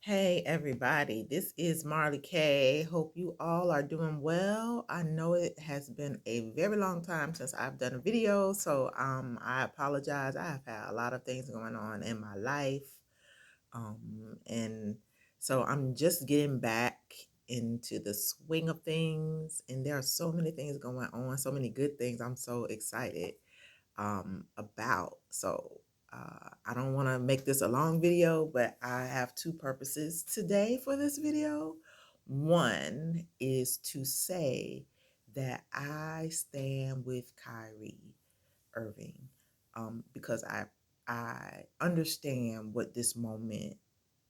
Hey everybody, this is Marley K. Hope you all are doing well. I know it has been a very long time since I've done a video, so I apologize. I have had a lot of things going on in my life. And so I'm just getting back into the swing of things, and there are so many things going on, so many good things. I'm so excited about. So I don't want to make this a long video, but I have two purposes today for this video. One is to say that I stand with Kyrie Irving because I understand what this moment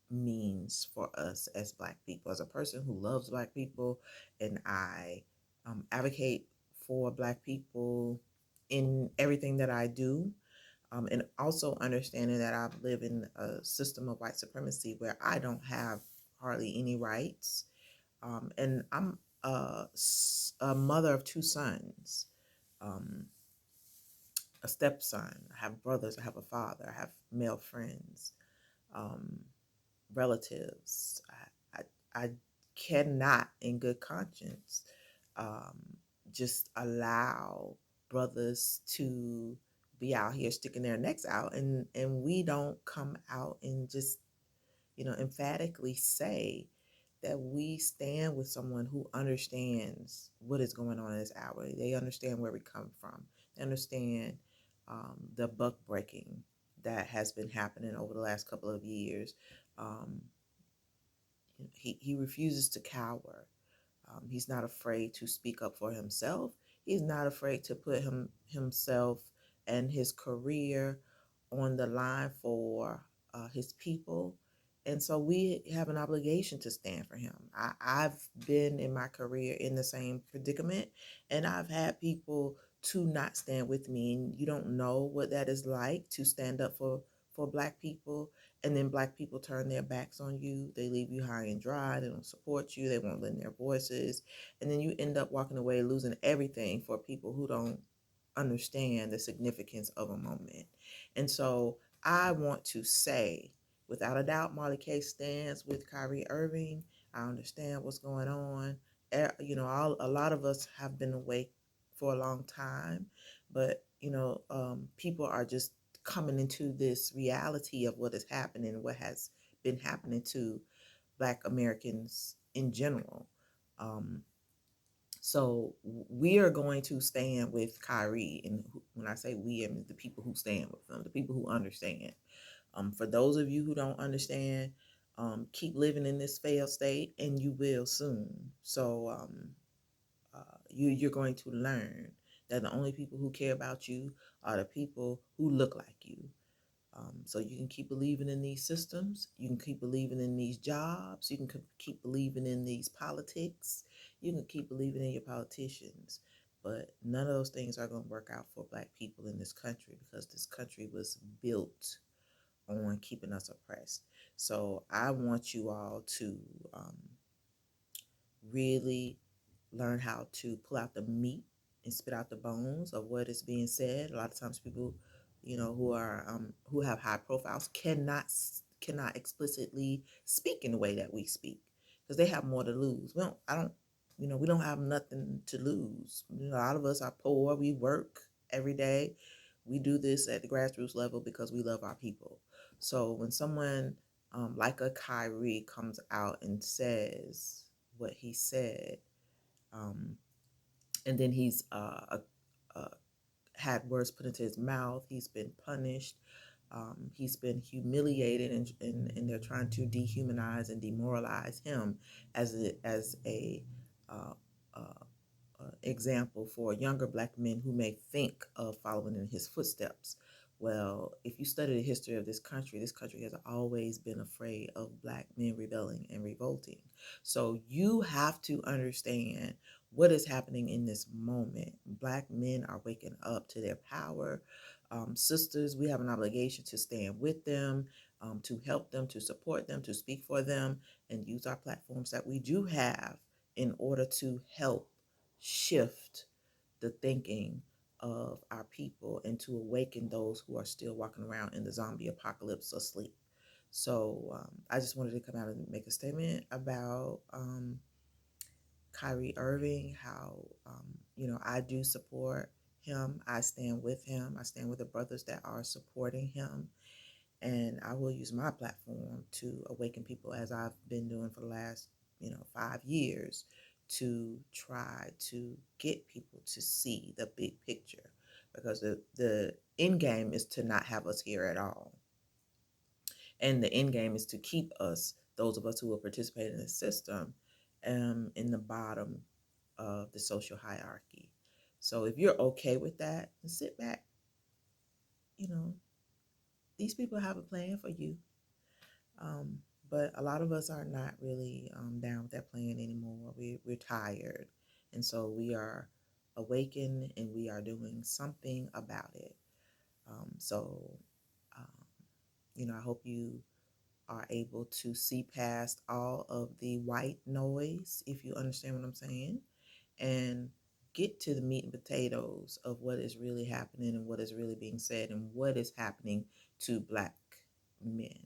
means for us as Black people. As a person who loves Black people, and I advocate for Black people in everything that I do, and also understanding that I live in a system of white supremacy where I don't have hardly any rights. And I'm a mother of two sons, um, a stepson. I have brothers, I have a father, I have male friends. Um, Relatives. I cannot, in good conscience, um, just allow brothers to be out here sticking their necks out, and we don't come out and just emphatically say that we stand with someone who understands what is going on in this hour. They understand where we come from. They understand the buck breaking that has been happening over the last couple of years. Um, he refuses to cower. He's not afraid to speak up for himself. He's not afraid to put himself and his career on the line for his people. And so we have an obligation to stand for him. I've been in my career in the same predicament, and I've had people to not stand with me. And you don't know what that is like to stand up for Black people, and then Black people turn their backs on you. They leave you high and dry. They don't support you. They won't lend their voices. And then you end up walking away losing everything for people who don't understand the significance of a moment. And so I want to say, without a doubt, Marley K stands with Kyrie Irving. I understand what's going on. A lot of us have been awake for a long time, but people are just coming into this reality of what is happening, what has been happening to Black Americans in general. Um, so we are going to stand with Kyrie, and when I say we, I mean the people who stand with them, the people who understand. For those of you who don't understand, keep living in this failed state, and you will soon. So you're going to learn that the only people who care about you are the people who look like you. So you can keep believing in these systems. You can keep believing in these jobs. You can keep believing in these politics. You can keep believing in your politicians. But none of those things are going to work out for Black people in this country, because this country was built on keeping us oppressed. So I want you all to um, really learn how to pull out the meat and spit out the bones of what is being said. A lot of times people, who have high profiles cannot explicitly speak in the way that we speak, because they have more to lose. We don't have nothing to lose. A lot of us are poor. We work every day. We do this at the grassroots level because we love our people. So when someone like a Kyrie comes out and says what he said, um, and then he's had words put into his mouth. He's been punished. He's been humiliated, and they're trying to dehumanize and demoralize him as a uh, uh, example for younger Black men who may think of following in his footsteps. Well, if you study the history of this country has always been afraid of Black men rebelling and revolting. So you have to understand what is happening in this moment. Black men are waking up to their power. Sisters, we have an obligation to stand with them, to help them, to support them, to speak for them, and use our platforms that we do have in order to help shift the thinking of our people and to awaken those who are still walking around in the zombie apocalypse asleep. So I just wanted to come out and make a statement about Kyrie Irving, how, I do support him. I stand with him. I stand with the brothers that are supporting him. And I will use my platform to awaken people as I've been doing for the last, 5 years, to try to get people to see the big picture, because the end game is to not have us here at all. And the end game is to keep us, those of us who will participate in the system, in the bottom of the social hierarchy. So if you're okay with that, sit back. You know, these people have a plan for you. Um, but a lot of us are not really down with that plan anymore. We're tired. And so we are awakened and we are doing something about it. So, um, I hope you are able to see past all of the white noise, if you understand what I'm saying, and get to the meat and potatoes of what is really happening and what is really being said and what is happening to Black men.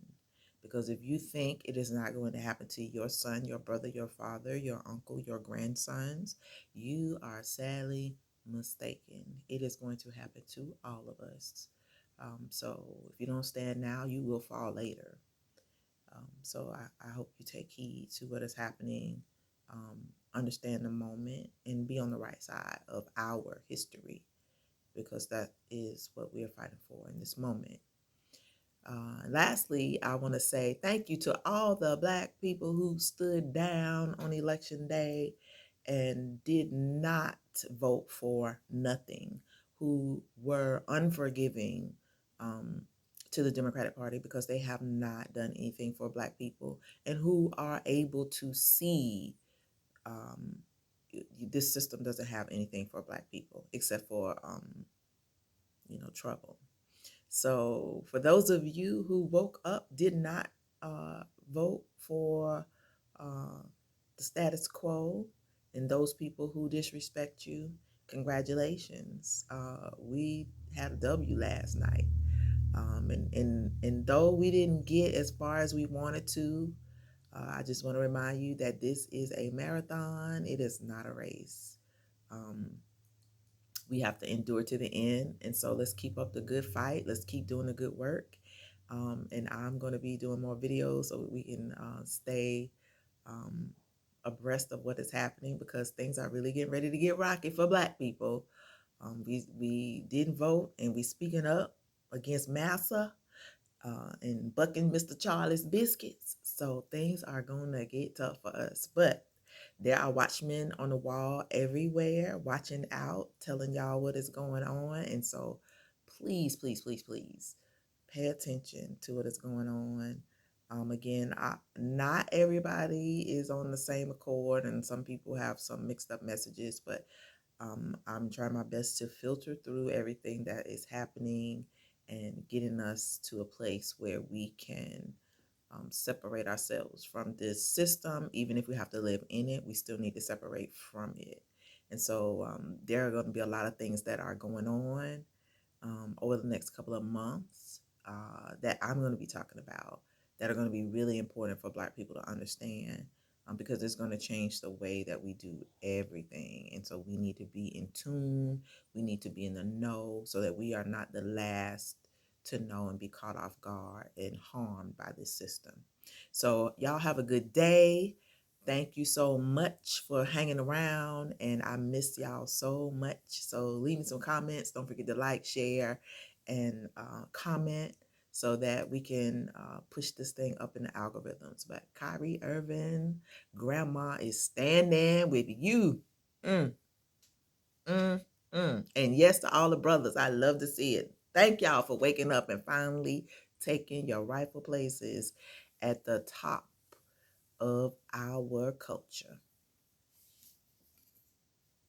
Because if you think it is not going to happen to your son, your brother, your father, your uncle, your grandsons, you are sadly mistaken. It is going to happen to all of us. So if you don't stand now, you will fall later. So I hope you take heed to what is happening, understand the moment, and be on the right side of our history, because that is what we are fighting for in this moment. Lastly, I want to say thank you to all the Black people who stood down on election day and did not vote for nothing, who were unforgiving to the Democratic Party because they have not done anything for Black people, and who are able to see um, this system doesn't have anything for Black people except for, trouble. So, for those of you who woke up, did not vote for uh, the status quo, and those people who disrespect you, congratulations. We had a W last night. And though we didn't get as far as we wanted to, I just want to remind you that this is a marathon, it is not a race. Um, we have to endure to the end. And so let's keep up the good fight. Let's keep doing the good work. And I'm going to be doing more videos so we can stay um, abreast of what is happening, because things are really getting ready to get rocky for Black people. We didn't vote, and we speaking up against massa and bucking Mr. Charlie's biscuits. So things are going to get tough for us. But there are watchmen on the wall everywhere, watching out, telling y'all what is going on. And so please, please, please, please pay attention to what is going on. Again, not everybody is on the same accord, and some people have some mixed up messages, but I'm trying my best to filter through everything that is happening and getting us to a place where we can separate ourselves from this system. Even if we have to live in it, we still need to separate from it. And so there are going to be a lot of things that are going on over the next couple of months that I'm going to be talking about, that are going to be really important for Black people to understand, because it's going to change the way that we do everything. And so we need to be in tune. We need to be in the know so that we are not the last to know and be caught off guard and harmed by this system. So y'all have a good day. Thank you so much for hanging around, and I miss y'all so much. So leave me some comments. Don't forget to like, share, and comment so that we can push this thing up in the algorithms. But Kyrie Irving, Grandma is standing with you. Mm, mm, And yes, to all the brothers, I love to see it. Thank y'all for waking up and finally taking your rightful places at the top of our culture.